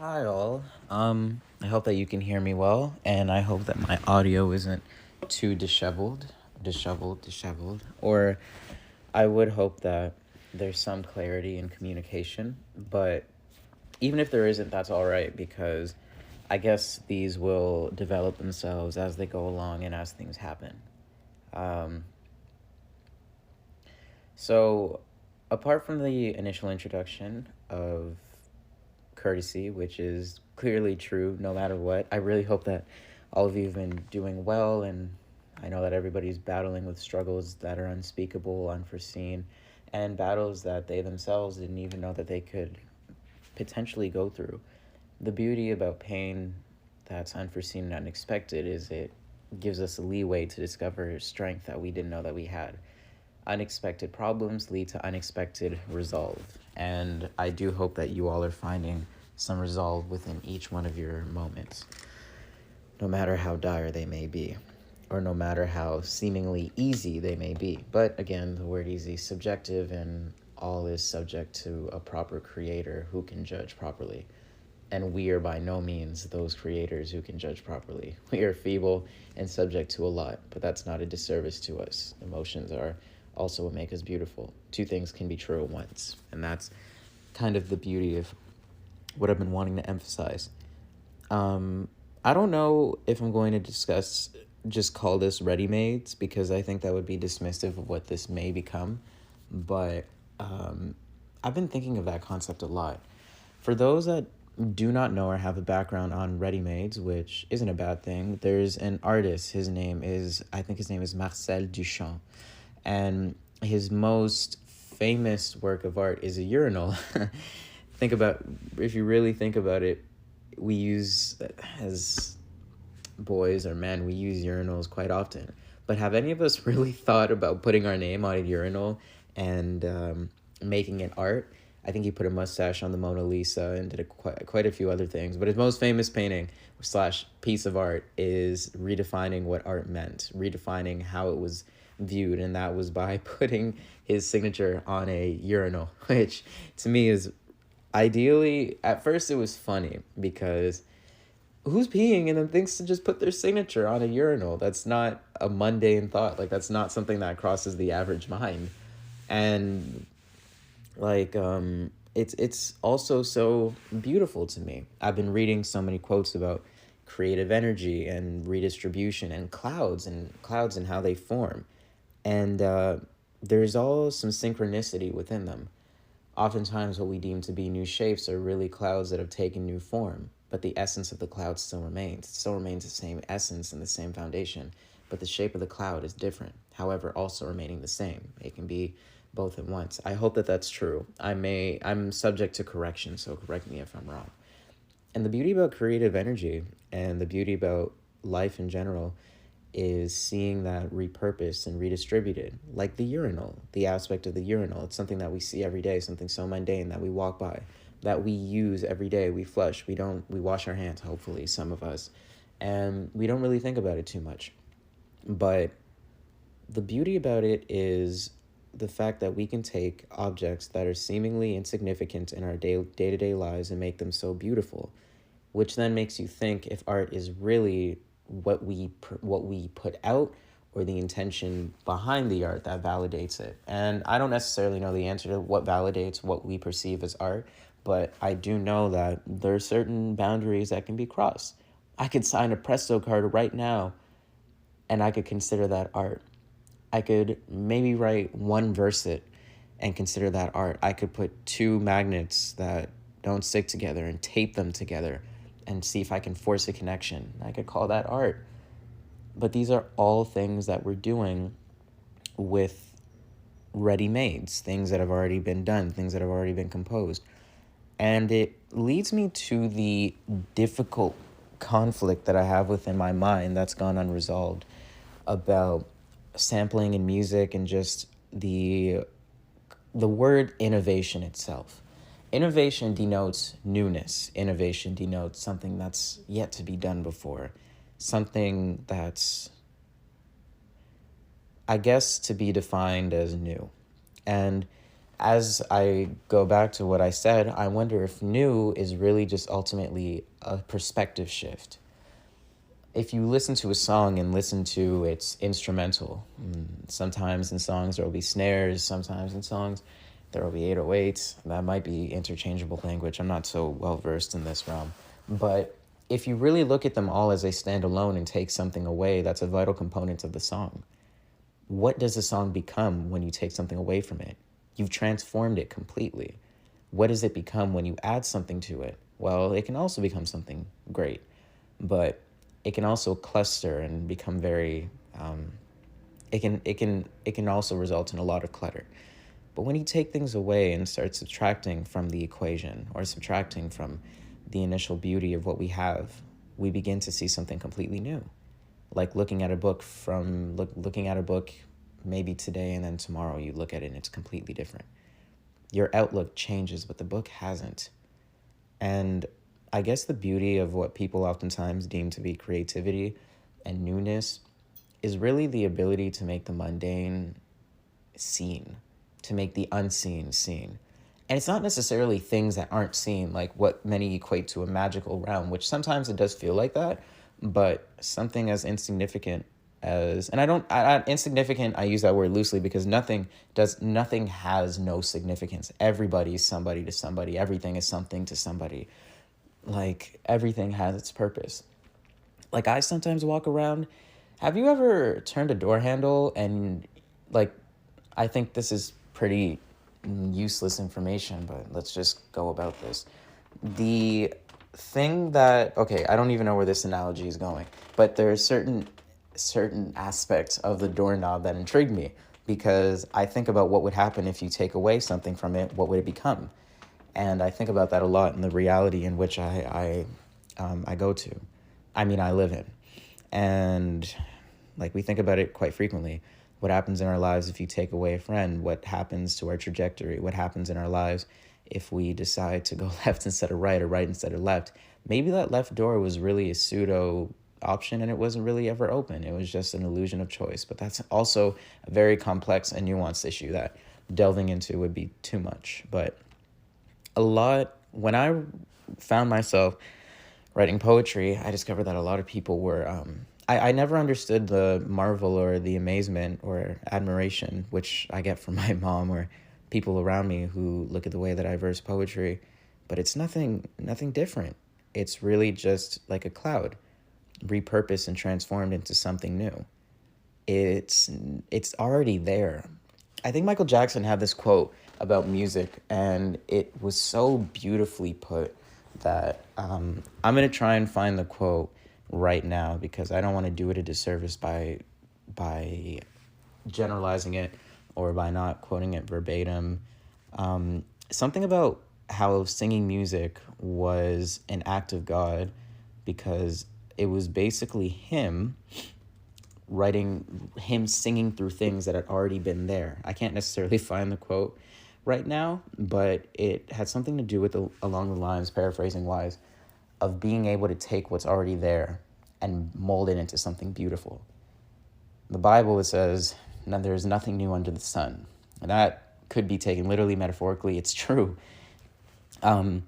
Hi all. I hope that you can hear me well, and I hope that my audio isn't too disheveled. Or I would hope that there's some clarity in communication, but even if there isn't, that's all right because I guess these will develop themselves as they go along and as things happen. Um, so, apart from the initial introduction of courtesy, which is clearly true no matter what. I really hope that all of you have been doing well, and I know that everybody's battling with struggles that are unspeakable, unforeseen, and battles that they themselves didn't even know that they could potentially go through. The beauty about pain that's unforeseen and unexpected is it gives us a leeway to discover strength that we didn't know that we had. Unexpected problems lead to unexpected resolve. And I do hope that you all are finding some resolve within each one of your moments, no matter how dire they may be, or no matter how seemingly easy they may be. But again, the word easy is subjective, and all is subject to a proper creator who can judge properly. And we are by no means those creators who can judge properly. We are feeble and subject to a lot, but that's not a disservice to us. Emotions are also what make us beautiful. Two things can be true at once, and that's kind of the beauty of what I've been wanting to emphasize. Um, I don't know if I'm going to just call this Readymades because I think that would be dismissive of what this may become, but um, I've been thinking of that concept a lot. For those that do not know or have a background on Readymades, which isn't a bad thing, there's an artist. I think his name is Marcel Duchamp. And his most famous work of art is a urinal. If you really think about it, we use, as boys or men, we use urinals quite often. But have any of us really thought about putting our name on a urinal and making it art? I think he put a mustache on the Mona Lisa and did quite a few other things. But his most famous painting slash piece of art is redefining what art meant, redefining how it was viewed, and that was by putting his signature on a urinal, which to me is ideally, at first it was funny because who's peeing and then thinks to just put their signature on a urinal? That's not a mundane thought. Like, that's not something that crosses the average mind. And it's also so beautiful to me. I've been reading so many quotes about creative energy and redistribution and clouds and how they form. And there's all some synchronicity within them. Oftentimes, what we deem to be new shapes are really clouds that have taken new form, but the essence of the cloud still remains. It still remains the same essence and the same foundation, but the shape of the cloud is different, however, also remaining the same. It can be both at once. I hope that that's true. I'm subject to correction, so correct me if I'm wrong. And the beauty about creative energy and the beauty about life in general is seeing that repurposed and redistributed, like the urinal, the aspect of the urinal. It's something that we see every day, something so mundane that we walk by, that we use every day. We flush, we wash our hands, hopefully, some of us, and we don't really think about it too much. But the beauty about it is the fact that we can take objects that are seemingly insignificant in our day-to-day lives and make them so beautiful, which then makes you think if art is really what we put out or the intention behind the art that validates it. And I don't necessarily know the answer to what validates what we perceive as art, but I do know that there are certain boundaries that can be crossed. I could sign a Presto card right now and I could consider that art. I could maybe write one verse and consider that art. I could put two magnets that don't stick together and tape them together and see if I can force a connection. I could call that art. But these are all things that we're doing with ready-mades, things that have already been done, things that have already been composed. And it leads me to the difficult conflict that I have within my mind that's gone unresolved about sampling in music and just the word innovation itself. Innovation denotes newness. Innovation denotes something that's yet to be done before. Something that's, I guess, to be defined as new. And as I go back to what I said, I wonder if new is really just ultimately a perspective shift. If you listen to a song and listen to its instrumental, sometimes in songs there will be snares, sometimes in songs there will be 808s. That might be interchangeable language. I'm not so well versed in this realm. But if you really look at them all as they stand alone and take something away that's a vital component of the song, what does the song become when you take something away from it? You've transformed it completely. What does it become when you add something to it? Well, it can also become something great, but it can also cluster and become very. It can also result in a lot of clutter. But when you take things away and start subtracting from the equation or subtracting from the initial beauty of what we have, we begin to see something completely new. Like looking at a book maybe today and then tomorrow you look at it and it's completely different. Your outlook changes, but the book hasn't. And I guess the beauty of what people oftentimes deem to be creativity and newness is really the ability to make the mundane seen, to make the unseen seen. And it's not necessarily things that aren't seen, like what many equate to a magical realm, which sometimes it does feel like that, but something as insignificant as, and insignificant, I use that word loosely because nothing has no significance. Everybody's somebody to somebody. Everything is something to somebody. Like everything has its purpose. Like I sometimes walk around. Have you ever turned a door handle and like, I think this is pretty useless information, but let's just go about this. The thing that, okay, I don't even know where this analogy is going, but there are certain aspects of the doorknob that intrigue me because I think about what would happen if you take away something from it, what would it become? And I think about that a lot in the reality in which I go to. I live in. And like we think about it quite frequently. What happens in our lives if you take away a friend? What happens to our trajectory? What happens in our lives if we decide to go left instead of right or right instead of left? Maybe that left door was really a pseudo option and it wasn't really ever open. It was just an illusion of choice. But that's also a very complex and nuanced issue that delving into would be too much. But when I found myself writing poetry, I discovered that a lot of people were, I never understood the marvel or the amazement or admiration, which I get from my mom or people around me who look at the way that I verse poetry, but it's nothing different. It's really just like a cloud, repurposed and transformed into something new. It's already there. I think Michael Jackson had this quote about music, and it was so beautifully put that I'm going to try and find the quote right now because I don't want to do it a disservice by generalizing it or by not quoting it verbatim. Something about how singing music was an act of God because it was basically him singing through things that had already been there. I can't necessarily find the quote right now, but it had something to do with along the lines, paraphrasing wise, of being able to take what's already there and mold it into something beautiful. The Bible, it says, there is nothing new under the sun. And that could be taken literally, metaphorically. It's true. The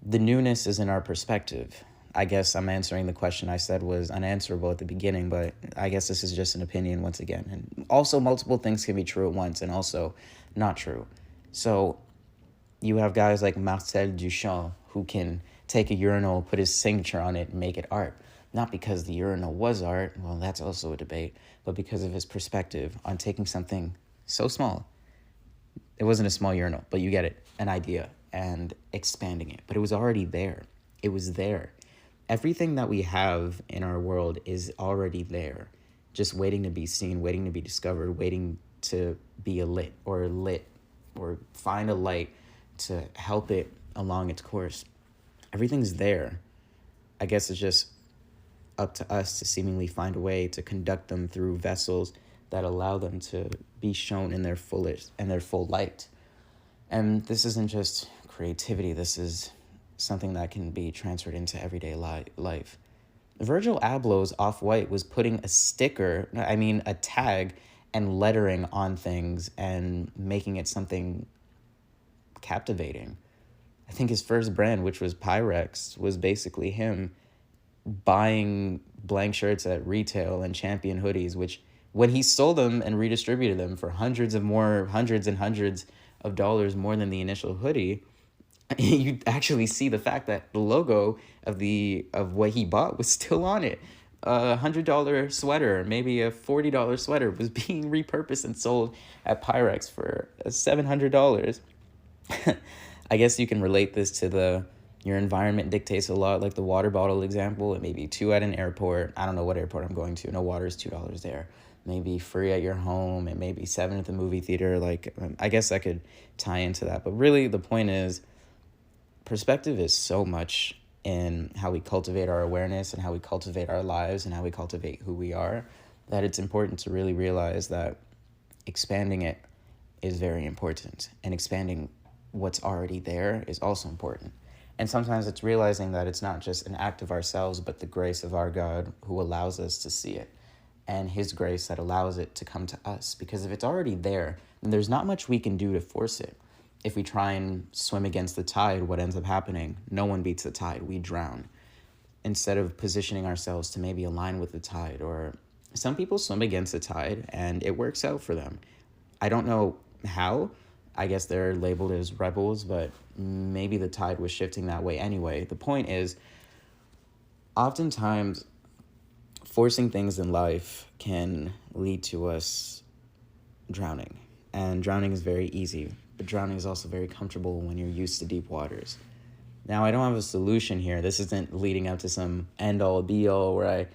newness is in our perspective. I guess I'm answering the question I said was unanswerable at the beginning, but I guess this is just an opinion once again. And also multiple things can be true at once and also not true. So you have guys like Marcel Duchamp who can take a urinal, put his signature on it, and make it art. Not because the urinal was art, well, that's also a debate, but because of his perspective on taking something so small. It wasn't a small urinal, but you get it, an idea, and expanding it. But it was already there. It was there. Everything that we have in our world is already there, just waiting to be seen, waiting to be discovered, waiting to be lit or find a light to help it along its course. Everything's there. I guess it's just up to us to seemingly find a way to conduct them through vessels that allow them to be shown in their fullest and their full light. And this isn't just creativity. This is something that can be transferred into everyday life. Virgil Abloh's Off-White was putting a tag and lettering on things and making it something captivating. I think his first brand, which was Pyrex, was basically him buying blank shirts at retail and Champion hoodies, which when he sold them and redistributed them for hundreds and hundreds of dollars more than the initial hoodie, you actually see the fact that the logo of what he bought was still on it. A $100 sweater, maybe a $40 sweater, was being repurposed and sold at Pyrex for $700. I guess you can relate this to your environment dictates a lot, like the water bottle example. It may be two at an airport. I don't know what airport I'm going to. No water is $2 there. Maybe free at your home. It may be $7 at the movie theater. Like, I guess I could tie into that. But really, the point is, perspective is so much in how we cultivate our awareness and how we cultivate our lives and how we cultivate who we are, that it's important to really realize that expanding it is very important, and expanding what's already there is also important. And sometimes it's realizing that it's not just an act of ourselves, but the grace of our God who allows us to see it, and his grace that allows it to come to us. Because if it's already there, then there's not much we can do to force it. If we try and swim against the tide, what ends up happening? No one beats the tide. We drown. Instead of positioning ourselves to maybe align with the tide, or some people swim against the tide and it works out for them. I don't know how. I guess they're labeled as rebels, but maybe the tide was shifting that way anyway. The point is, oftentimes, forcing things in life can lead to us drowning. And drowning is very easy, but drowning is also very comfortable when you're used to deep waters. Now, I don't have a solution here. This isn't leading up to some end-all, be-all where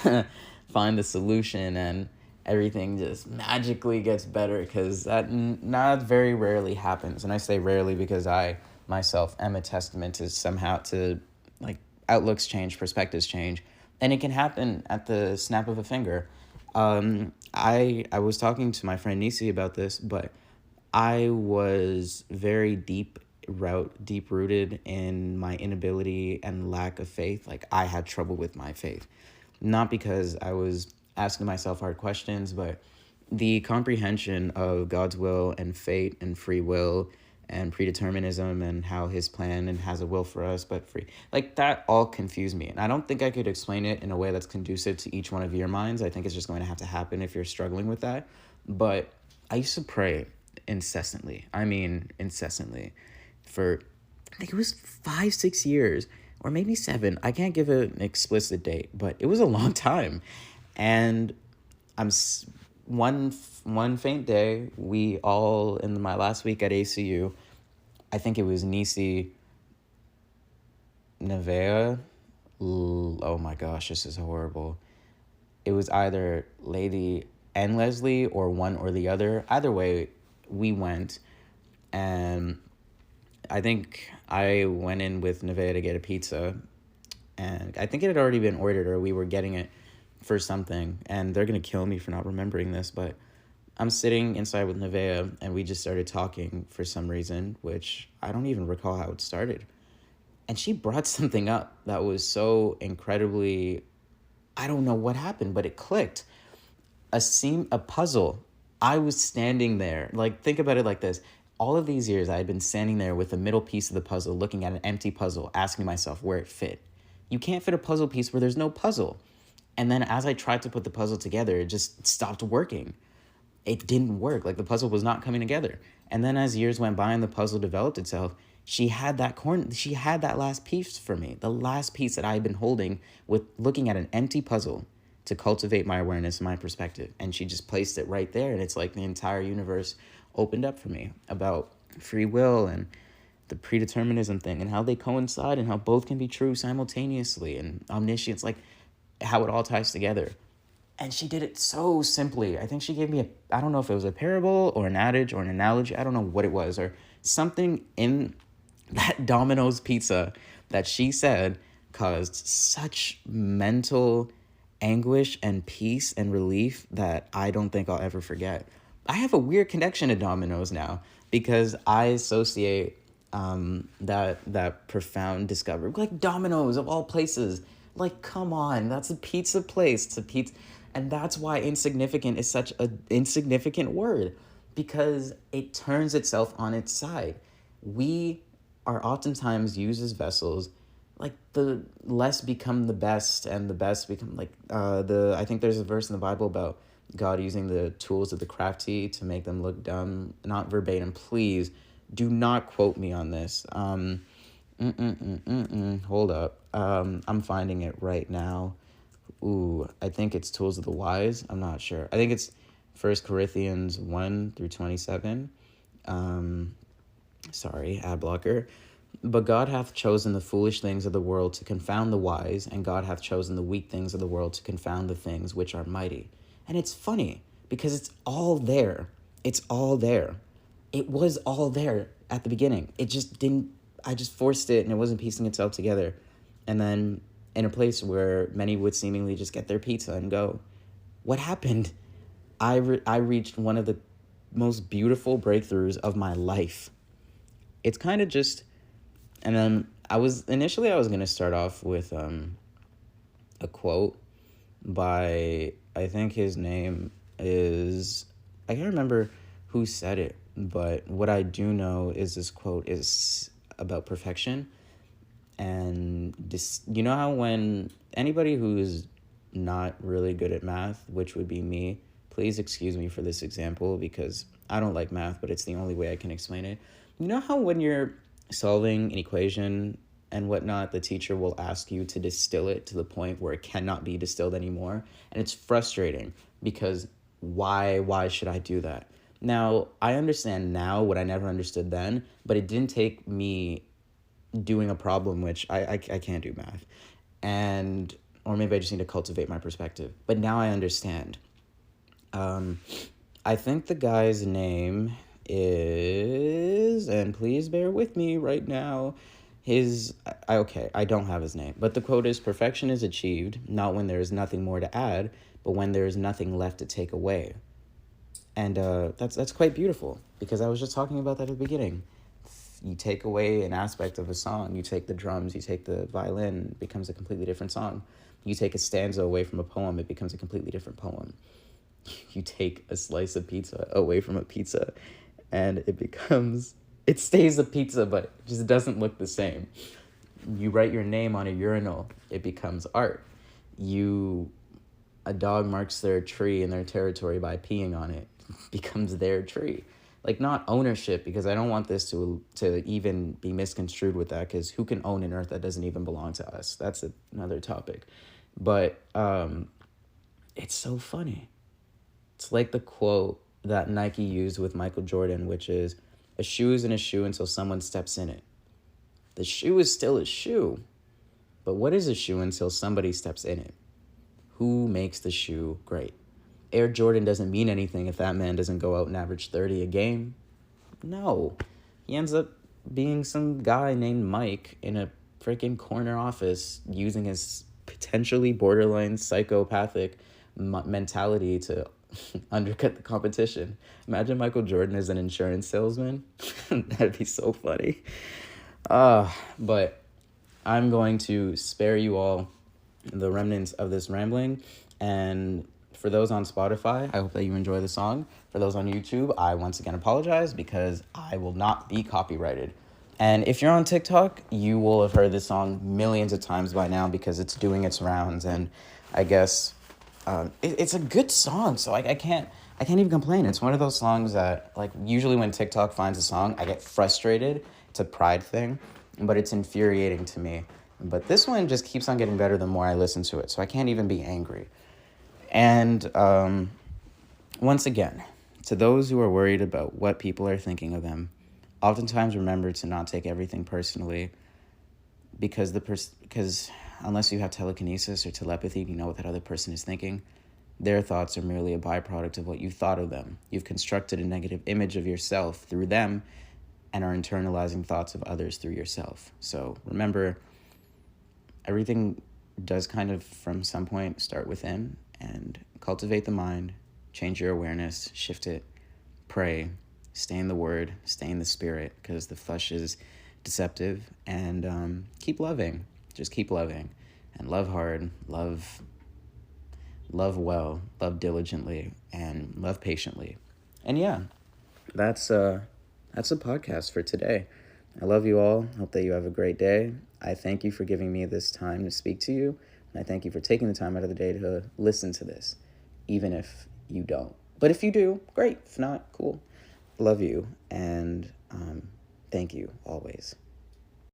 I find the solution and everything just magically gets better, because that not very rarely happens. And I say rarely because I myself am a testament to like outlooks change, perspectives change, and it can happen at the snap of a finger. I was talking to my friend Nisi about this, but I was very deep rooted in my inability and lack of faith. Like, I had trouble with my faith, not because I was asking myself hard questions, but the comprehension of God's will and fate and free will and predeterminism and how his plan and has a will for us, but free. Like, that all confused me. And I don't think I could explain it in a way that's conducive to each one of your minds. I think it's just going to have to happen if you're struggling with that. But I used to pray incessantly. I mean, incessantly. For, I think it was 5-6 years, or maybe 7. I can't give an explicit date, but it was a long time. And one faint day, we all, in my last week at ACU, I think it was Nisi, Nevea. Oh my gosh, this is horrible. It was either Lady and Leslie or one or the other. Either way, we went, and I think I went in with Nevea to get a pizza, and I think it had already been ordered, or we were getting it for something, and they're going to kill me for not remembering this, but I'm sitting inside with Nevea, and we just started talking for some reason, which I don't even recall how it started. And she brought something up that was so incredibly, I don't know what happened, but it clicked. A puzzle. I was standing there. Like, think about it like this. All of these years, I had been standing there with the middle piece of the puzzle, looking at an empty puzzle, asking myself where it fit. You can't fit a puzzle piece where there's no puzzle. And then as I tried to put the puzzle together, it just stopped working. It didn't work. Like, the puzzle was not coming together. And then as years went by and the puzzle developed itself, she had that last piece for me, the last piece that I had been holding with looking at an empty puzzle to cultivate my awareness and my perspective. And she just placed it right there. And it's like the entire universe opened up for me about free will and the predeterminism thing and how they coincide and how both can be true simultaneously, and omniscience, like how it all ties together. And she did it so simply. I think she gave me I don't know if it was a parable or an adage or an analogy. I don't know what it was, or something in that Domino's pizza that she said caused such mental anguish and peace and relief that I don't think I'll ever forget. I have a weird connection to Domino's now because I associate that profound discovery. Like, Domino's of all places. Like, come on, that's a pizza place. It's a pizza. And that's why insignificant is such an insignificant word. because it turns itself on its side. We are oftentimes used as vessels. Like the less become the best, and the best become like the. I think there's a verse in the Bible about God using the tools of the crafty to make them look dumb. Not verbatim, please. Do not quote me on this. Hold up. I'm finding it right now. Ooh, I think it's Tools of the Wise. I'm not sure. I think it's 1 Corinthians 1-27. Sorry, ad blocker. But God hath chosen the foolish things of the world to confound the wise, and God hath chosen the weak things of the world to confound the things which are mighty. And it's funny because it's all there. It's all there. It was all there at the beginning. It just didn't, I just forced it and it wasn't piecing itself together. And then in a place where many would seemingly just get their pizza and go, what happened? I reached one of the most beautiful breakthroughs of my life. It's kind of just, and then I was going to start off with a quote by, I think his name is, I can't remember who said it, but what I do know is this quote is about perfection. And this, you know how when anybody who's not really good at math, which would be me, please excuse me for this example because I don't like math, but it's the only way I can explain it. You know how when you're solving an equation and whatnot, the teacher will ask you to distill it to the point where it cannot be distilled anymore? And it's frustrating because why should I do that? Now, I understand now what I never understood then, but it didn't take me doing a problem, which I can't do math. And, or maybe I just need to cultivate my perspective. But now I understand. I think the guy's name is, and please bear with me right now, I don't have his name, but the quote is, perfection is achieved, not when there is nothing more to add, but when there is nothing left to take away. And that's quite beautiful, because I was just talking about that at the beginning. You take away an aspect of a song, you take the drums, you take the violin, it becomes a completely different song. You take a stanza away from a poem, it becomes a completely different poem. You take a slice of pizza away from a pizza, and it stays a pizza, but it just doesn't look the same. You write your name on a urinal, it becomes art. A dog marks their tree in their territory by peeing on it, becomes their tree. Like, not ownership, because I don't want this to even be misconstrued with that, because who can own an earth that doesn't even belong to us? That's another topic. But it's so funny. It's like the quote that Nike used with Michael Jordan, which is, a shoe isn't a shoe until someone steps in it. The shoe is still a shoe, but what is a shoe until somebody steps in it? Who makes the shoe great? Air Jordan doesn't mean anything if that man doesn't go out and average 30 a game. No. He ends up being some guy named Mike in a freaking corner office using his potentially borderline psychopathic mentality to undercut the competition. Imagine Michael Jordan as an insurance salesman. That'd be so funny. But I'm going to spare you all the remnants of this rambling, and for those on Spotify, I hope that you enjoy the song. For those on YouTube, I once again apologize because I will not be copyrighted. And if you're on TikTok, you will have heard this song millions of times by now because it's doing its rounds. And I guess it's a good song, so I can't even complain. It's one of those songs that, like, usually when TikTok finds a song, I get frustrated. It's a pride thing, but it's infuriating to me. But this one just keeps on getting better the more I listen to it, so I can't even be angry. And once again, to those who are worried about what people are thinking of them, oftentimes remember to not take everything personally, because unless you have telekinesis or telepathy, you know what that other person is thinking. Their thoughts are merely a byproduct of what you thought of them. You've constructed a negative image of yourself through them and are internalizing thoughts of others through yourself. So remember, everything does kind of, from some point, start within. And cultivate the mind, change your awareness, shift it, pray, stay in the word, stay in the spirit, because the flesh is deceptive, and keep loving. Just keep loving, and love hard, love well, love diligently, and love patiently. And yeah, that's that's a podcast for today. I love you all. Hope that you have a great day. I thank you for giving me this time to speak to you, and I thank you for taking the time out of the day to listen to this, even if you don't. But if you do, great. If not, cool. Love you, and thank you always.